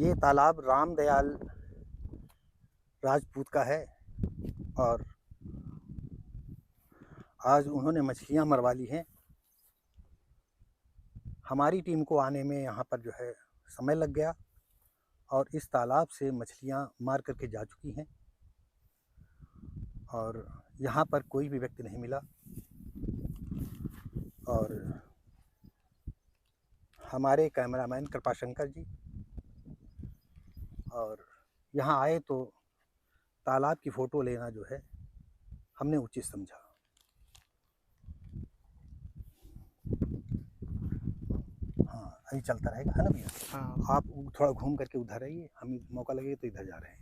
ये तालाब रामदयाल राजपूत का है और आज उन्होंने मछलियाँ मरवा ली हैं। हमारी टीम को आने में यहाँ पर जो है समय लग गया और इस तालाब से मछलियाँ मार करके जा चुकी हैं और यहाँ पर कोई भी व्यक्ति नहीं मिला। और हमारे कैमरामैन कृपाशंकर जी और यहाँ आए तो तालाब की फ़ोटो लेना जो है हमने उचित समझा। हाँ, यही चलता रहेगा, है ना भैया? हाँ। आप थोड़ा घूम करके उधर रहिए, हम मौका लगेगा तो इधर जा रहे हैं।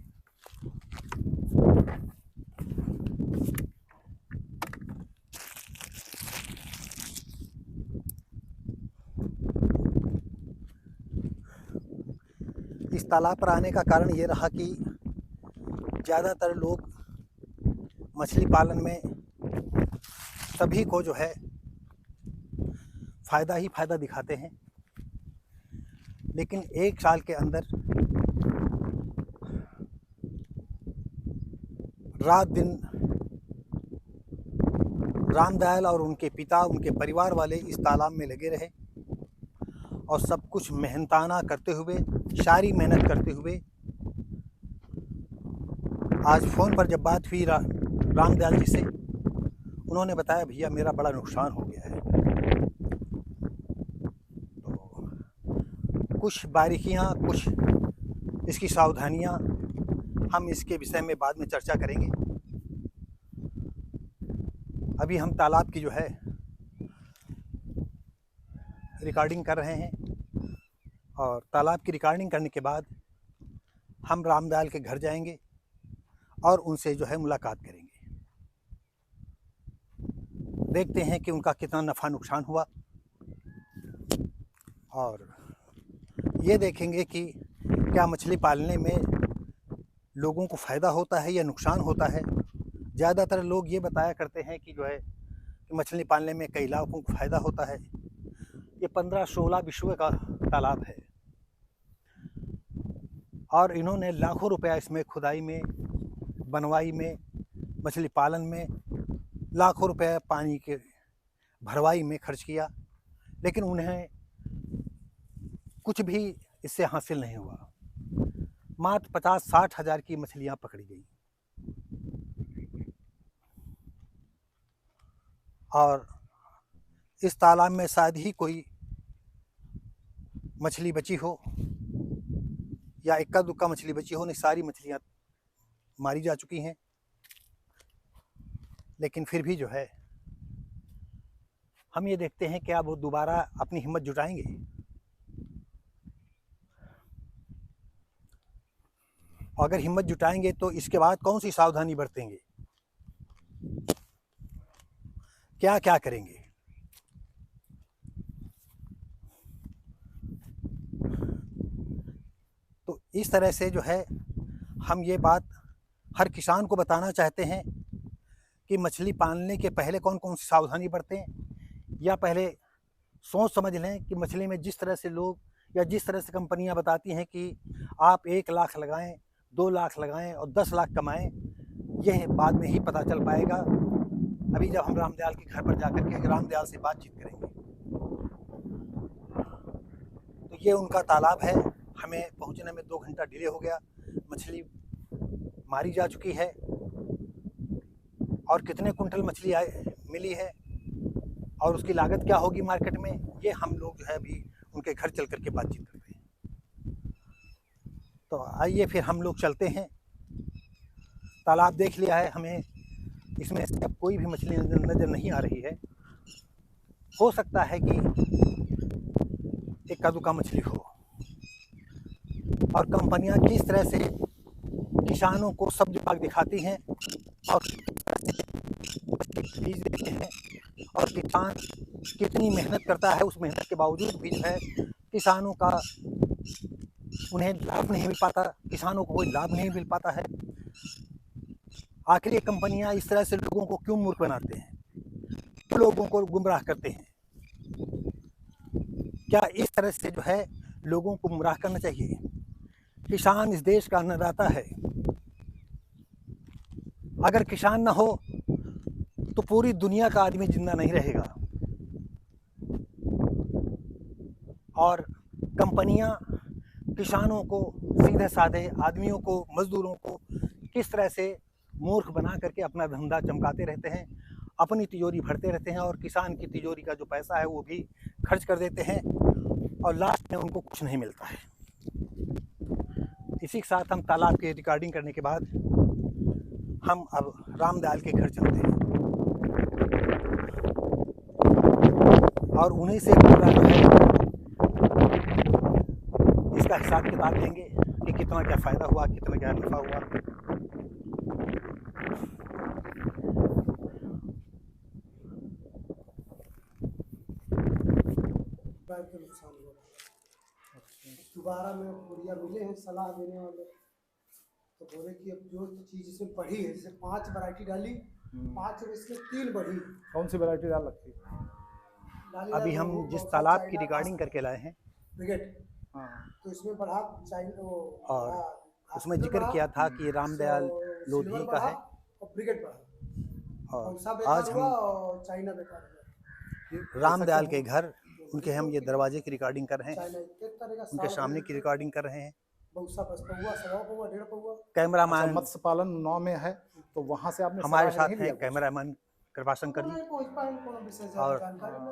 इस तालाब पर आने का कारण ये रहा कि ज़्यादातर लोग मछली पालन में सभी को जो है फ़ायदा ही फ़ायदा दिखाते हैं, लेकिन एक साल के अंदर रात दिन रामदयाल और उनके पिता, उनके परिवार वाले इस तालाब में लगे रहे और सब कुछ मेहनताना करते हुए, सारी मेहनत करते हुए आज फ़ोन पर जब बात हुई रामदयाल जी से, उन्होंने बताया भैया मेरा बड़ा नुकसान हो गया है। तो कुछ बारीकियाँ, कुछ इसकी सावधानियाँ हम इसके विषय में बाद में चर्चा करेंगे। अभी हम तालाब की जो है रिकॉर्डिंग कर रहे हैं और तालाब की रिकॉर्डिंग करने के बाद हम रामदयाल के घर जाएंगे और उनसे जो है मुलाकात करेंगे। देखते हैं कि उनका कितना नफ़ा नुकसान हुआ और ये देखेंगे कि क्या मछली पालने में लोगों को फ़ायदा होता है या नुकसान होता है। ज़्यादातर लोग ये बताया करते हैं कि जो है कि मछली पालने में कई लाखों को फ़ायदा होता है। ये 15-16 विश्व का तालाब है और इन्होंने लाखों रुपया इसमें खुदाई में, बनवाई में, मछली पालन में लाखों रुपए पानी के भरवाई में खर्च किया, लेकिन उन्हें कुछ भी इससे हासिल नहीं हुआ। मात्र 50-60 हज़ार की मछलियाँ पकड़ी गई और इस तालाब में शायद ही कोई मछली बची हो या इक्का दुक्का मछली बची हो, नहीं सारी मछलियाँ मारी जा चुकी हैं। लेकिन फिर भी जो है हम ये देखते हैं क्या वो दोबारा अपनी हिम्मत जुटाएंगे। अगर हिम्मत जुटाएंगे तो इसके बाद कौन सी सावधानी बरतेंगे, क्या क्या करेंगे। तो इस तरह से जो है हम ये बात हर किसान को बताना चाहते हैं कि मछली पालने के पहले कौन कौन सी सावधानी बरतें, या पहले सोच समझ लें कि मछली में जिस तरह से लोग या जिस तरह से कंपनियां बताती हैं कि आप 1 लाख लगाएं, 2 लाख लगाएं और 10 लाख कमाएं, यह बाद में ही पता चल पाएगा। अभी जब हम रामदयाल के घर पर जाकर के रामदयाल से बातचीत करेंगे। तो ये उनका तालाब है, हमें पहुंचने में 2 घंटा डिले हो गया। मछली मारी जा चुकी है और कितने कुंटल मछली मिली है और उसकी लागत क्या होगी मार्केट में, ये हम लोग जो है अभी उनके घर चल करके बातचीत करते हैं। तो आइए फिर हम लोग चलते हैं। तालाब देख लिया है, हमें इसमें से अब कोई भी मछली नज़र नहीं आ रही है। हो सकता है कि इक्का दुक्का मछली हो और कंपनियां किस तरह से किसानों को सब्ज बाग दिखाती हैं और बीज देते हैं और किसान कितनी मेहनत करता है, उस मेहनत के बावजूद भी जो है किसानों का उन्हें लाभ नहीं मिल पाता, किसानों को कोई लाभ नहीं मिल पाता है। आखिर ये कंपनियां इस तरह से लोगों को क्यों मूर्ख बनाते हैं, क्यों लोगों को गुमराह करते हैं। क्या इस तरह से जो है लोगों को गुमराह करना चाहिए? किसान इस देश का अन्नदाता है। अगर किसान ना हो तो पूरी दुनिया का आदमी जिंदा नहीं रहेगा। और कंपनियां किसानों को, सीधे साधे आदमियों को, मजदूरों को किस तरह से मूर्ख बना करके अपना धंधा चमकाते रहते हैं, अपनी तिजोरी भरते रहते हैं, और किसान की तिजोरी का जो पैसा है वो भी खर्च कर देते हैं, और लास्ट में उनको कुछ नहीं मिलता है। इसी के साथ हम तालाब की रिकॉर्डिंग करने के बाद हम अब रामदयाल के घर चलते हैं और उन्हीं से पूरा जो है इसका हिसाब किताब लेंगे कि कितना क्या फ़ायदा हुआ, कितना क्या नफ़ा हुआ। के नुकसान हुआ। दोबारा में बढ़िया मिले हैं सलाह देने वाले, तो बोले कि अब जो चीज़ इसमें बढ़ी है, जैसे 5 वैरायटी डाली, 5 में इसमें 3 बढ़ी। कौन सी वैरायटी डाल रखी? अभी हम जिस तालाब की रिकॉर्डिंग करके लाए हैं, हाँ, तो इसमें बढ़ा और उसमें जिक्र किया था कि रामदयाल लोधी का है, और ब्रिगेड बढ़ा, और आज हम चाइना बेकार हुआ। रामदयाल के घर, उनके हम ये दरवाजे की रिकॉर्डिंग कर रहे हैं, उनके सामने की रिकॉर्डिंग कर रहे हैं। कैमरामैन मत्स्य पालन 9 में है, तो वहाँ से आपने हमारे सलाह साथ नहीं हैं, लिया? कैमरामैन कृपाशंकर जी, और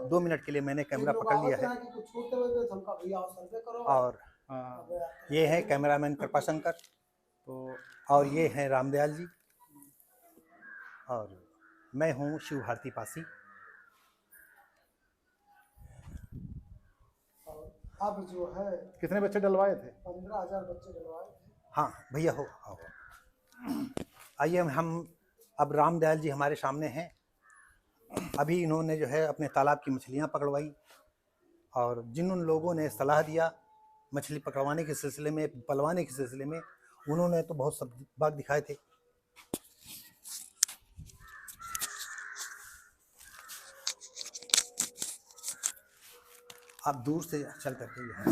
2 मिनट के लिए मैंने कैमरा पकड़ लिया है। और हाँ, ये है कैमरामैन कृपाशंकर, तो और ये हैं रामदयाल जी, और मैं हूँ शिव भारती पासी। अब जो है कितने बच्चे डलवाए थे? 15,000 बच्चे डलवाए थे। हाँ भैया, हो आओ। आइए, हम अब रामदयाल जी हमारे सामने हैं। अभी इन्होंने जो है अपने तालाब की मछलियाँ पकड़वाई, और जिन उन लोगों ने सलाह दिया मछली पकड़वाने के सिलसिले में, पलवाने के सिलसिले में, उन्होंने तो बहुत सब बाग दिखाए थे। आप दूर से चल करके यहाँ,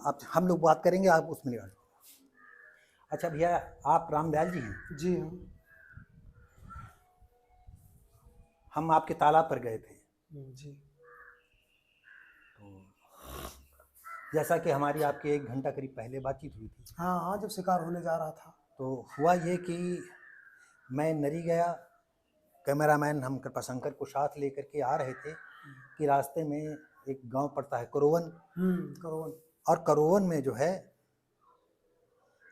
आप, हम लोग बात करेंगे, आप उसमें निकालो। अच्छा भैया, आप रामदयाल जी हैं? जी हाँ। हम आपके तालाब पर गए थे, जी। तो जैसा कि हमारी आपके 1 घंटा करीब पहले बातचीत हुई थी। हाँ हाँ, जब शिकार होने जा रहा था, तो हुआ ये कि मैं नरी गया, कैमरामैन हम कृपाशंकर को साथ लेकर के आ रहे थे कि रास्ते में एक गांव पड़ता है करोवन, करोवन, और करोवन में जो है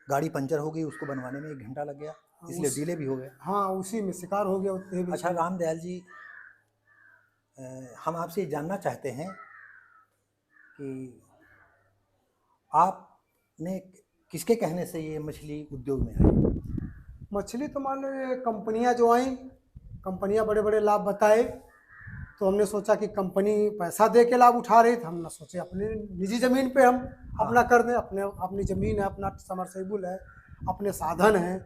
गाड़ी पंचर हो गई, उसको बनवाने में 1 घंटा लग गया, इसलिए डिले भी हो गया। हाँ, उसी में शिकार हो गया। अच्छा रामदयाल जी, हम आपसे जानना चाहते हैं कि आपने किसके कहने से ये मछली उद्योग में आई? मछली तो मान लो ये कंपनियां जो आई, कंपनियां बड़े बड़े लाभ बताए, तो हमने सोचा कि कंपनी पैसा दे के लाभ उठा रही, तो हम ना सोचे अपने निजी ज़मीन पे हम अपना कर दें। अपनी ज़मीन है, अपना समरसेबुल है, अपने साधन हैं,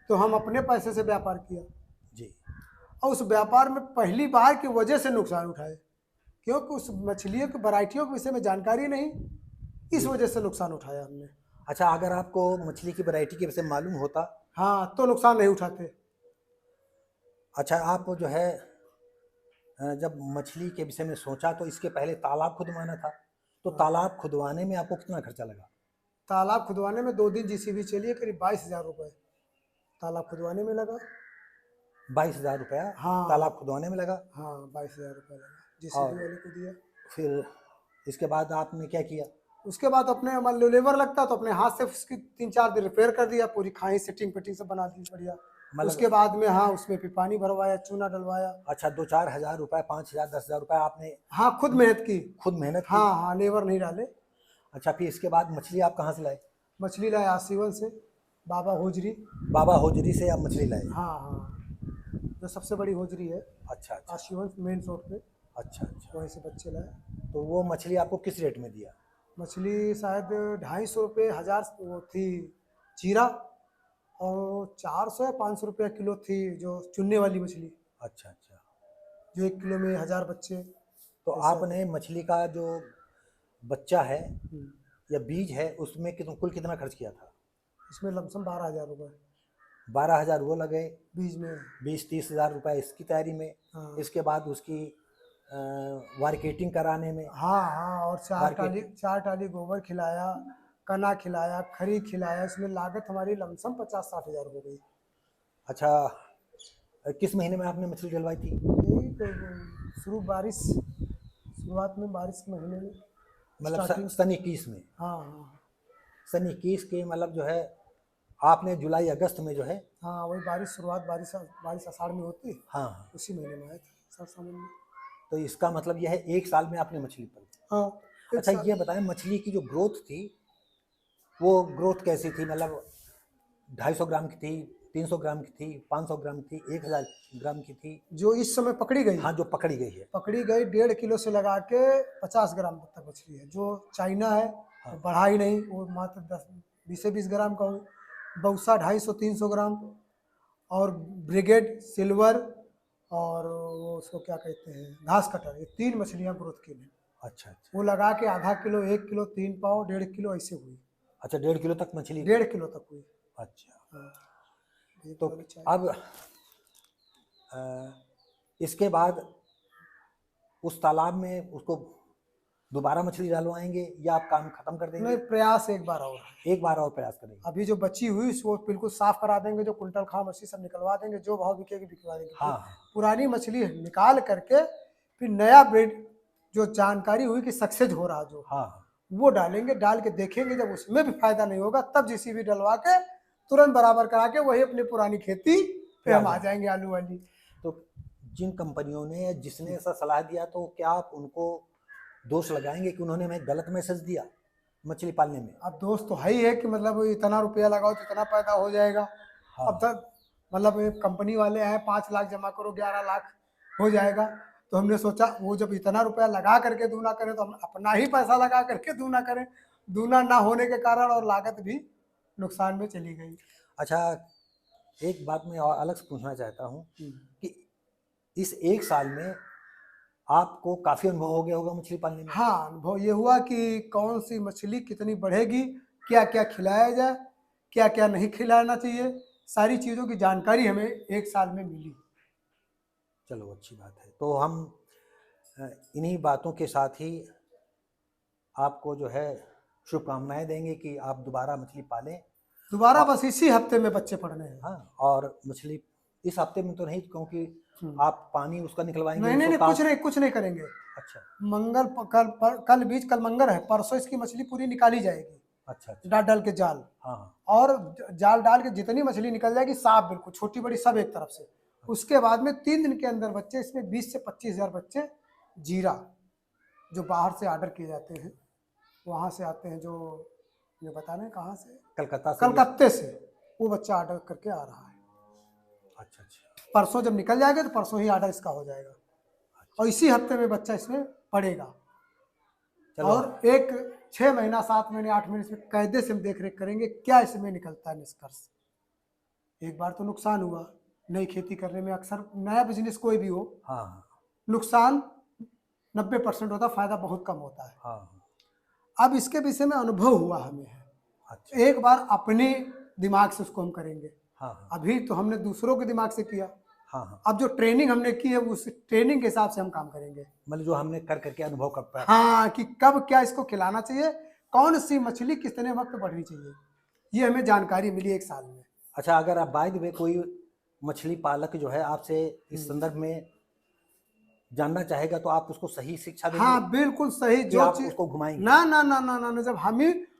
तो हम अपने पैसे से व्यापार किया जी। और उस व्यापार में पहली बार की वजह से नुकसान उठाए, क्योंकि उस मछलियों की वैरायटियों के विषय में जानकारी नहीं, इस वजह से नुकसान उठाया हमने। अच्छा, अगर आपको मछली की वैरायटी के विषय में मालूम होता, हाँ, तो नुकसान नहीं उठाते। अच्छा, आप जो है जब मछली के विषय में सोचा तो इसके पहले तालाब खुदवाना था, तो तालाब खुदवाने में आपको कितना खर्चा लगा? तालाब खुदवाने में 2 दिन जीसीबी चलिए, करीब 22,000 रुपये तालाब खुदवाने में लगा। 22,000 रुपया हाँ, तालाब खुदवाने में लगा। हाँ 22,000 रुपये लगा, जीसीबी वाले को दिया। फिर इसके बाद आपने क्या किया? उसके बाद अपने मान लो लेबर लगता तो अपने हाथ से उसकी 3-4 दिन रिपेयर कर दिया, पूरी खाई सेटिंग पेटिंग सब बना दी बढ़िया। उसके बाद में हाँ, उसमें फिर पानी भरवाया, चूना डलवाया। अच्छा, 2-4 हज़ार रुपये, 5,000, 10,000 रुपये आपने? हाँ, खुद मेहनत की। खुद मेहनत की? हाँ हाँ, लेबर नहीं डाले। अच्छा, फिर इसके बाद मछली आप कहाँ से लाए? मछली लाए आसीवन से, बाबा होजरी। बाबा होजरी से आप मछली लाए? हाँ हाँ, जो सबसे बड़ी होजरी है। अच्छा अच्छा, आसीवन मेन रोड पे। अच्छा अच्छा, वहीं से बच्चे लाए। तो वो मछली आपको किस रेट में दिया? मछली शायद 250 रुपये, 1000 वो थी चीरा, और 400 या 500 रुपया किलो थी जो चुनने वाली मछली। अच्छा अच्छा, जो 1 किलो में 1000 बच्चे। तो आपने मछली का जो बच्चा है या बीज है उसमें कुल कितना खर्च किया था? इसमें लमसम 12,000 रुपये 12,000 वो लगे, बीज में। 20-30 हज़ार रुपये इसकी तैयारी में, हाँ इसके बाद उसकी मार्केटिंग कराने में। हाँ हाँ, और मार्केटिंग 4 टाली गोबर खिलाया, कना खिलाया, खरी खिलाया, इसमें लागत हमारी लमसम 50-60 हज़ार हो गई। अच्छा, किस महीने में आपने मछली डलवाई थी? यही तो शुरुआत में बारिश के महीने में, मतलब स्टार्टिंग। सन 21 में। हाँ हाँ सन 21 के मतलब जो है आपने जुलाई अगस्त में जो है, हाँ, वही बारिश आषाढ़ में होती है, हाँ, उसी महीने में आया था, सर सावन में। तो इसका मतलब यह है 1 साल में आपने मछली पाली। हाँ एक अच्छा, साल। ये बताएं मछली की जो ग्रोथ थी वो ग्रोथ कैसी थी? मतलब 250 ग्राम की थी, 300 ग्राम की थी, 500 ग्राम की थी, 1000 ग्राम की थी? जो इस समय पकड़ी गई, हाँ, जो पकड़ी गई है। 1.5 किलो से लगा के 50 ग्राम तक मछली है। जो चाइना है हाँ। वो बढ़ा ही नहीं, वो मात्र 20 ग्राम का हो। बौसा 250-300 ग्राम, और ब्रिगेड सिल्वर, और वो उसको क्या कहते हैं, घास कटर, ये 3 मछलियाँ ग्रोथ की हैं। अच्छा अच्छा वो लगा के आधा किलो, 1 किलो, 3 पाव, 1.5 किलो ऐसे हुई। अच्छा, 1.5 किलो तक मछली। 1.5 किलो तक हुई। अच्छा, हाँ, एक तो वाली चाय। अब इसके बाद उस तालाब में उसको दोबारा मछली डालवाएंगे या आप काम खत्म कर देंगे? नहीं, प्रयास एक बार और है। एक बार और प्रयास करेंगे। अभी जो बची हुई उसको बिल्कुल साफ करा देंगे, जो कुंटल खा मछली सब निकलवा देंगे, जो भाव बिकेगी बिकवा देंगे। हाँ पुरानी मछली निकाल करके फिर नया ब्रीड जो जानकारी हुई कि सक्सेस हो रहा जो, हाँ, वो डालेंगे। डाल के देखेंगे, जब उसमें भी फायदा नहीं होगा तब जीसी भी डलवा के तुरंत बराबर करा के वही अपनी पुरानी खेती पे हम आ जाएंगे, आलू वाली। तो जिन कंपनियों ने या जिसने ऐसा सलाह दिया, तो क्या आप उनको दोष लगाएंगे कि उन्होंने हमें गलत मैसेज दिया मछली पालने में? अब दोस्त तो है ही है कि मतलब इतना रुपया लगाओ तो इतना पैदा हो जाएगा। हाँ। अब तक मतलब ये कंपनी वाले हैं 5 लाख जमा करो 11 लाख हो जाएगा, तो हमने सोचा वो जब इतना रुपया लगा करके दूना करें तो हम अपना ही पैसा लगा करके दूना करें। दूना ना होने के कारण और लागत भी नुकसान में चली गई। अच्छा, एक बात मैं और अलग से पूछना चाहता हूँ कि इस 1 साल में आपको काफ़ी अनुभव हो गया होगा मछली पालने में? हाँ, अनुभव ये हुआ कि कौन सी मछली कितनी बढ़ेगी, क्या क्या खिलाया जाए, क्या क्या नहीं खिलाना चाहिए, सारी चीज़ों की जानकारी हमें 1 साल में मिली। चलो, अच्छी बात है। तो हम इन्हीं बातों के साथ ही आपको जो है शुभकामनाएं देंगे कि आप दोबारा मछली पालें। दोबारा बस इसी हफ्ते में बच्चे पड़ने हैं। हाँ, और मछली इस हफ्ते में तो नहीं, क्योंकि आप पानी उसका निकलवाएंगे। नहीं नहीं नहीं, कुछ नहीं करेंगे। अच्छा कल बीज, कल मंगल है, परसों इसकी मछली पूरी निकाली जाएगी। अच्छा अच्छा, डाल डाल के जाल, हाँ, और जाल डाल के जितनी मछली निकल जाएगी साफ बिल्कुल, छोटी बड़ी सब एक तरफ से। उसके बाद में 3 दिन के अंदर बच्चे, इसमें 20 से 25 हज़ार बच्चे जीरा जो बाहर से ऑर्डर किए जाते हैं, वहाँ से आते हैं, जो ये बता रहे हैं कहाँ से, कलकत्ते से, वो बच्चा ऑर्डर करके आ रहा है। अच्छा अच्छा, परसों जब निकल जाएगा तो परसों ही ऑर्डर इसका हो जाएगा, और इसी हफ्ते में बच्चा इसमें पड़ेगा। और एक 6 महीना 7 महीने 8 महीने इसमें कायदे से हम देख रेख करेंगे क्या इसमें निकलता है निष्कर्ष। एक बार तो नुकसान हुआ नई खेती करने में, अक्सर नया बिजनेस कोई भी हो, हाँ, नुकसान 90% होता, फायदा बहुत कम होता है। हाँ, अब इसके विषय में अनुभव हुआ हमें है। अच्छा, एक बार अपने दिमाग से उसको हम करेंगे। हाँ, अभी तो हमने दूसरों के दिमाग से किया, हाँ, अब जो ट्रेनिंग हमने की है उस ट्रेनिंग के हिसाब से हम काम करेंगे। मतलब जो हमने कर करके अनुभव कर पाया। हाँ, कि कब क्या इसको खिलाना चाहिए, कौन सी मछली कितने वक्त बढ़नी चाहिए, ये हमें जानकारी मिली 1 साल में। अच्छा, अगर आप बाय द वे कोई मछली पालक जो है आपसे इस संदर्भ में जानना चाहेगा तो आप उसको सही शिक्षा देंगे? हाँ बिल्कुल सही, कि जो आप चीज उसको घुमाएंगे? ना ना ना ना ना, जब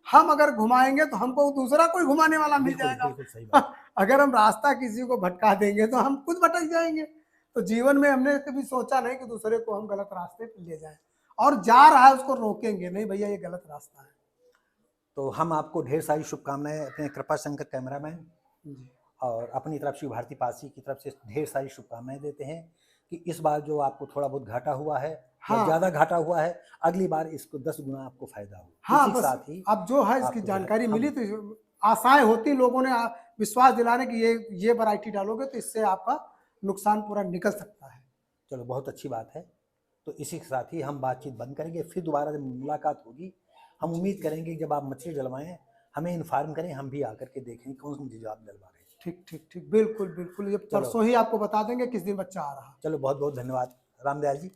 हम अगर घुमाएंगे तो हमको दूसरा कोई घुमाने वाला मिल जाएगा। बिल्कुल सही बात। अगर हम रास्ता किसी को भटका देंगे तो हम खुद भटक जाएंगे। तो जीवन में हमने कभी सोचा नहीं कि दूसरे को हम गलत रास्ते पे ले जाएं, और जा रहा है उसको रोकेंगे नहीं, भैया ये गलत रास्ता है। तो हम आपको ढेर सारी शुभकामनाएं अपने कृपा शंकर कैमरामैन और अपनी तरफ शिव भारती पासी की तरफ से ढेर सारी शुभकामनाएं देते हैं कि इस बार जो आपको थोड़ा बहुत घाटा हुआ है, हाँ, ज्यादा घाटा हुआ है, अगली बार इसको 10 गुना आपको फायदा हो। हाँ, इसी के बस साथ ही अब जो है इसकी जानकारी मिली तो आशाएं होती लोगों ने विश्वास दिलाने कि ये वैरायटी डालोगे तो इससे आपका नुकसान पूरा निकल सकता है। चलो, बहुत अच्छी बात है। तो इसी के साथ ही हम बातचीत बंद करेंगे, फिर दोबारा जब मुलाकात होगी हम उम्मीद करेंगे कि जब आप मछली डलवाएं हमें इन्फॉर्म करें, हम भी आकर के देखें कौन सी मछली आप डलवा रहे हैं। ठीक ठीक ठीक, बिल्कुल बिल्कुल, ये चलो। परसों ही आपको बता देंगे किस दिन बच्चा आ रहा है। चलो बहुत बहुत धन्यवाद रामदयाल जी।